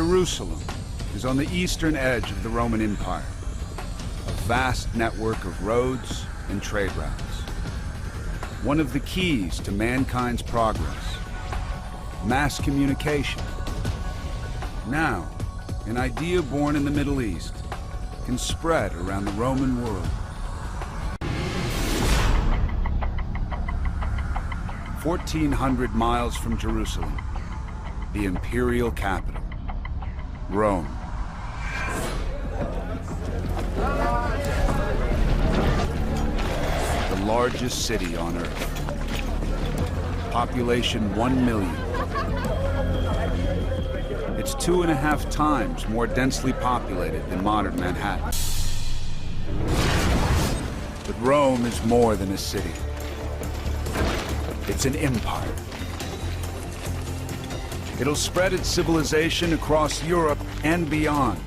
Jerusalem is on the eastern edge of the Roman Empire, a vast network of roads and trade routes. One of the keys to mankind's progress, mass communication. Now, an idea born in the Middle East can spread around the Roman world. 1,400 miles from Jerusalem, the imperial capital, Rome. The largest city on Earth. Population 1 million. It's 2.5 times more densely populated than modern Manhattan. But Rome is more than a city. It's an empire. It'll spread its civilization across Europe and beyond.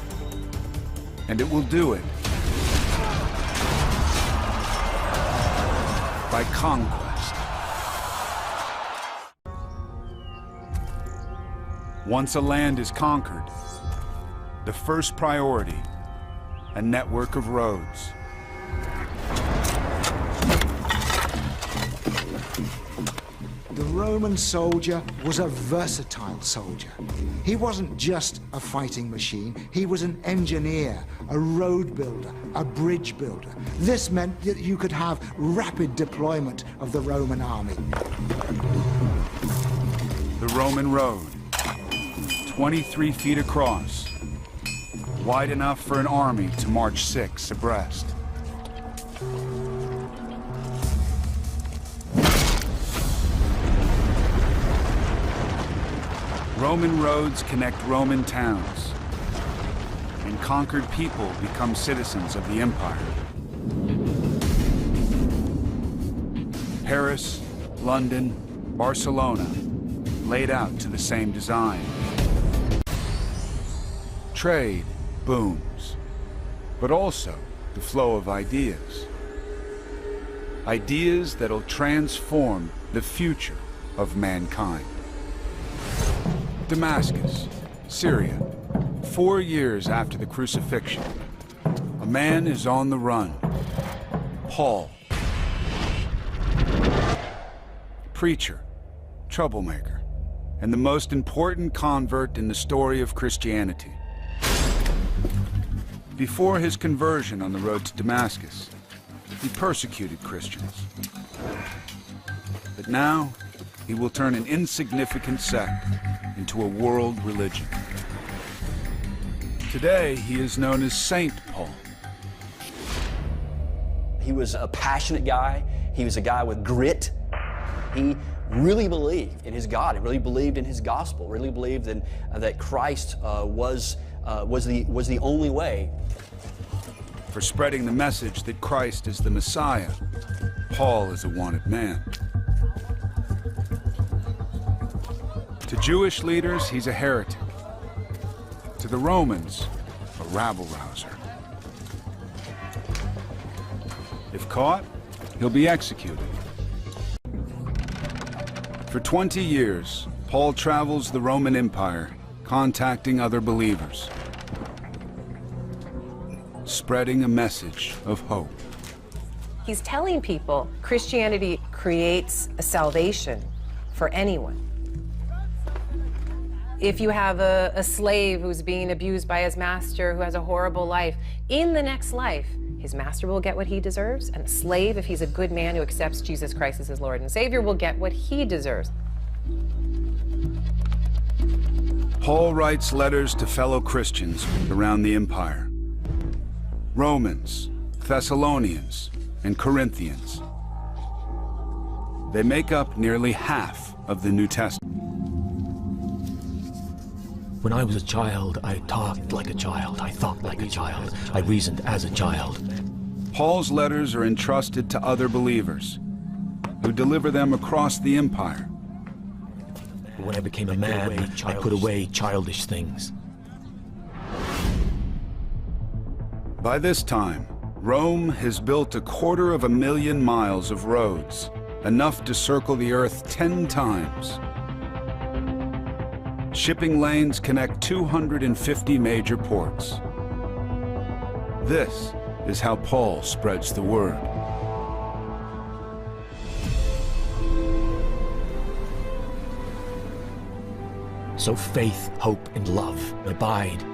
And it will do it by conquest. Once a land is conquered, the first priority, a network of roads. The Roman soldier was a versatile soldier. He wasn't just a fighting machine, he was an engineer, a road builder, a bridge builder. This meant that you could have rapid deployment of the Roman army. The Roman road, 23 feet across, wide enough for an army to march 6 abreast. Roman roads connect Roman towns, and conquered people become citizens of the empire. Paris, London, Barcelona, laid out to the same design. Trade booms, but also the flow of ideas. Ideas that'll transform the future of mankind. Damascus, Syria, 4 years after the crucifixion. A man is on the run. Paul. Preacher, troublemaker, and the most important convert in the story of Christianity. Before his conversion on the road to Damascus, he persecuted Christians. But now, he will turn an insignificant sect into a world religion. Today, he is known as Saint Paul. He was a passionate guy. He was a guy with grit. He really believed in his God. He really believed in his gospel. Really believed in that Christ was the only way. For spreading the message that Christ is the Messiah, Paul is a wanted man. To Jewish leaders, he's a heretic. To the Romans, a rabble-rouser. If caught, he'll be executed. For 20 years, Paul travels the Roman Empire, contacting other believers, spreading a message of hope. He's telling people Christianity creates a salvation for anyone. If you have a slave who's being abused by his master, who has a horrible life, in the next life, his master will get what he deserves, and the slave, if he's a good man who accepts Jesus Christ as his Lord and Savior, will get what he deserves. Paul writes letters to fellow Christians around the empire. Romans, Thessalonians, and Corinthians. They make up nearly half of the New Testament. When I was a child, I talked like a child, I thought like a child, I reasoned as a child. Paul's letters are entrusted to other believers, who deliver them across the empire. When I became a man, I put away childish things. By this time, Rome has built 250,000 miles of roads, enough to circle the earth 10 times. Shipping lanes connect 250 major ports. This is how Paul spreads the word. So faith, hope, and love abide.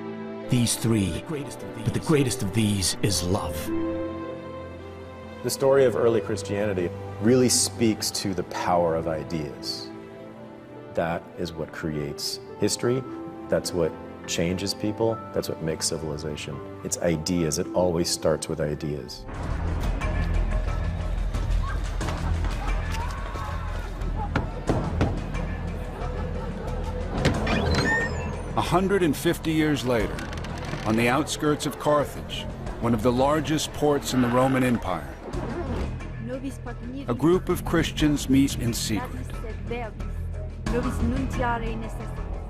These three, but the greatest of these is love. The story of early Christianity really speaks to the power of ideas. That is what creates history. That's what changes people. That's what makes civilization. It's ideas. It always starts with ideas. A 150 years later, on the outskirts of Carthage, one of the largest ports in the Roman Empire, a group of Christians meet in secret.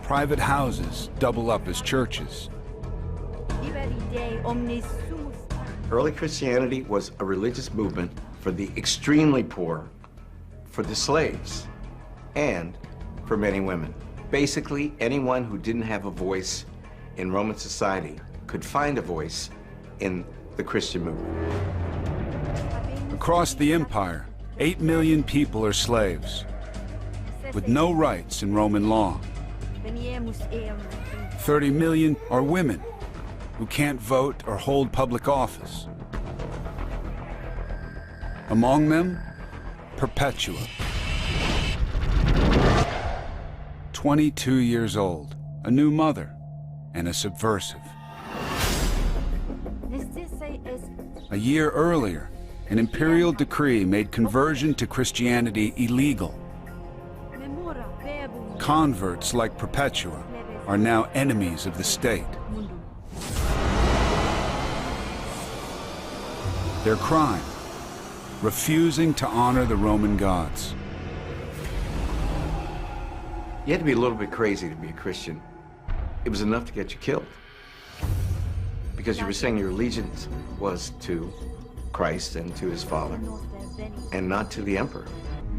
Private houses double up as churches. Early Christianity was a religious movement for the extremely poor, for the slaves, and for men and women. Basically, anyone who didn't have a voice in Roman society could find a voice in the Christian movement. Across the empire, 8 million people are slaves, with no rights in Roman law. 30 million are women who can't vote or hold public office. Among them, Perpetua, 22 years old, a new mother, and a subversive. A year earlier, an imperial decree made conversion to Christianity illegal. Converts like Perpetua are now enemies of the state. Their crime, refusing to honor the Roman gods. You had to be a little bit crazy to be a Christian. It was enough to get you killed, because you were saying your allegiance was to Christ and to his Father, and not to the emperor.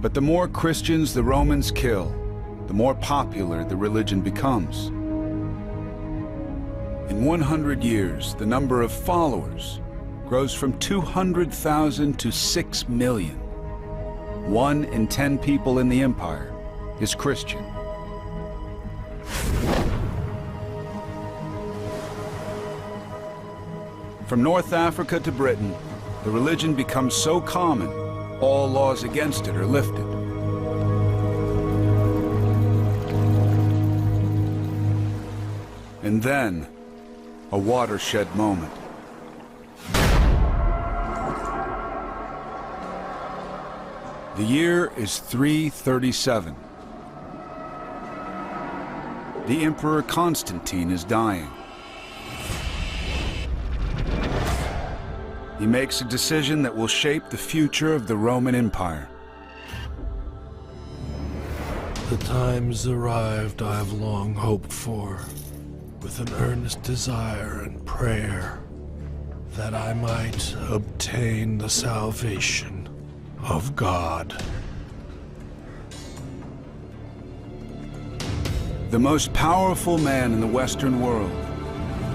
But the more Christians the Romans kill, the more popular the religion becomes. In 100 years, the number of followers grows from 200,000 to 6 million. 1 in 10 people in the empire is Christian. From North Africa to Britain, the religion becomes so common, all laws against it are lifted. And then, a watershed moment. The year is 337. The Emperor Constantine is dying. He makes a decision that will shape the future of the Roman Empire. The time's arrived I've long hoped for, with an earnest desire and prayer that I might obtain the salvation of God. The most powerful man in the Western world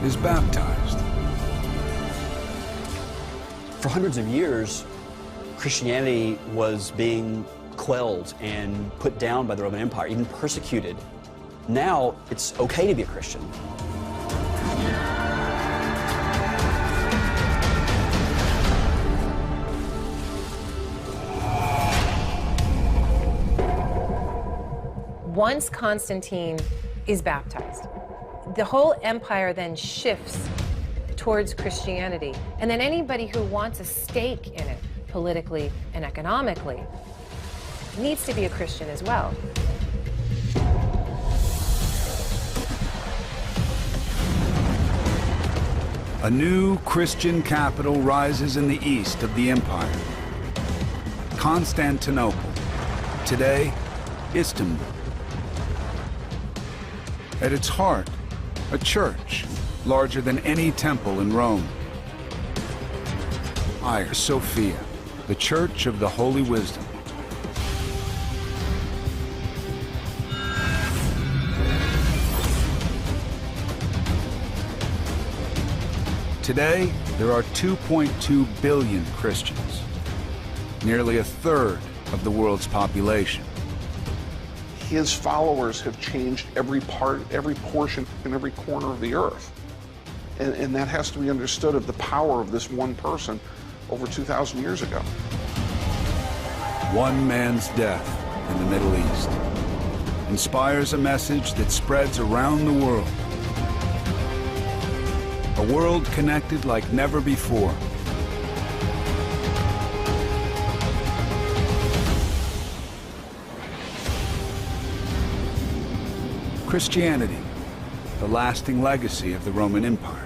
is baptized. For hundreds of years, Christianity was being quelled and put down by the Roman Empire, even persecuted. Now, it's okay to be a Christian. Once Constantine is baptized, the whole empire then shifts towards Christianity. And then anybody who wants a stake in it, politically and economically, needs to be a Christian as well. A new Christian capital rises in the east of the empire. Constantinople, today Istanbul. At its heart, a church larger than any temple in Rome. Hagia Sophia, the Church of the Holy Wisdom. Today, there are 2.2 billion Christians, nearly a third of the world's population. His followers have changed every part, every portion, and every corner of the earth. And that has to be understood of the power of this one person over 2,000 years ago. One man's death in the Middle East inspires a message that spreads around the world. A world connected like never before. Christianity, the lasting legacy of the Roman Empire.